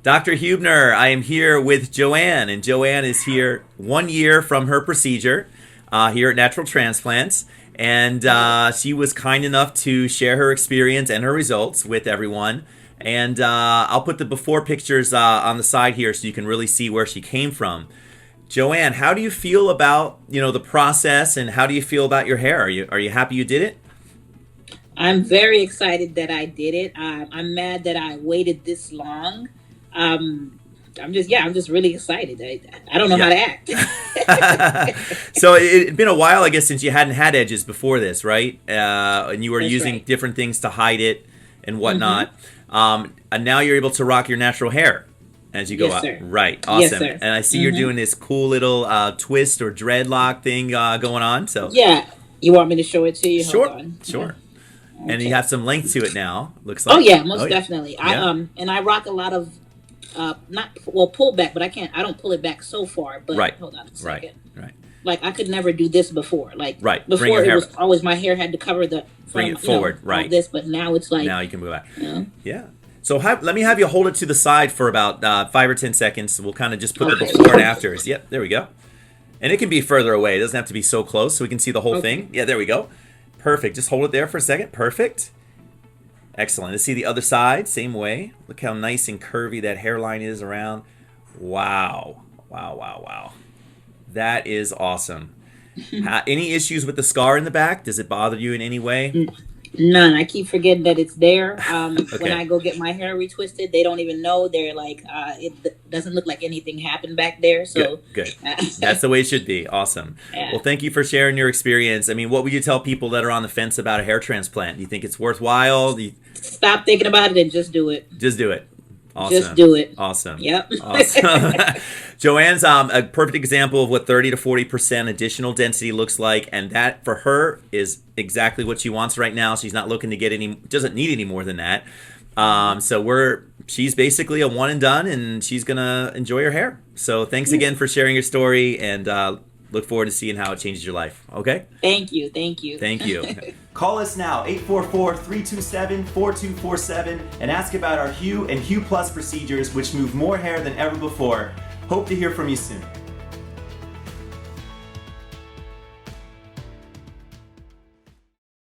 Dr. Huebner, I am here with Joanne, and Joanne is here 1 year from her procedure here at Natural Transplants, and she was kind enough to share her experience and her results with everyone. And I'll put the before pictures on the side here so you can really see where she came from. Joanne, how do you feel about the process, and how do you feel about your hair? Are you happy you did it? I'm very excited that I did it. I'm mad that I waited this long. I'm just really excited. I don't know how to act. So it'd been a while, I guess, since you hadn't had edges before this, right? And you were using different things to hide it and whatnot. And now you're able to rock your natural hair as you go out. Sir. Right. Awesome. Yes, sir. And I see you're doing this cool little twist or dreadlock thing going on. So yeah. You want me to show it to you? Sure. Hold on. Sure. Okay. And you have some length to it now, looks like. Oh yeah, most definitely. Yeah. I rock a lot of pull back, but I don't pull it back so far. But hold on a second. Right. Like I could never do this before. Like before it was always my hair had to cover bring it forward, all this, but now it's like now you can move back. Yeah. So let me have you hold it to the side for about 5 or 10 seconds. We'll kind of just put the before and afters. Yep, there we go. And it can be further away. It doesn't have to be so close, so we can see the whole thing. Yeah, there we go. Perfect. Just hold it there for a second. Perfect. Excellent. Let's see the other side. Same way. Look how nice and curvy that hairline is around. Wow. Wow. That is awesome. Any issues with the scar in the back? Does it bother you in any way? None. I keep forgetting that it's there. When I go get my hair retwisted, they don't even know. They're like, it doesn't look like anything happened back there. So good. That's the way it should be. Awesome. Yeah. Well, thank you for sharing your experience. I mean, what would you tell people that are on the fence about a hair transplant? Do you think it's worthwhile? Stop thinking about it and just do it. Just do it. Awesome. Just do it. Awesome. Yep. Awesome. Joanne's a perfect example of what 30 to 40% additional density looks like, and that for her is exactly what she wants right now. She's not looking to doesn't need any more than that. She's basically a one and done, and she's gonna enjoy her hair. So thanks again for sharing your story, and look forward to seeing how it changes your life. Okay? Thank you. Thank you. Call us now, 844-327-4247, and ask about our Hue and Hue Plus procedures, which move more hair than ever before. Hope to hear from you soon.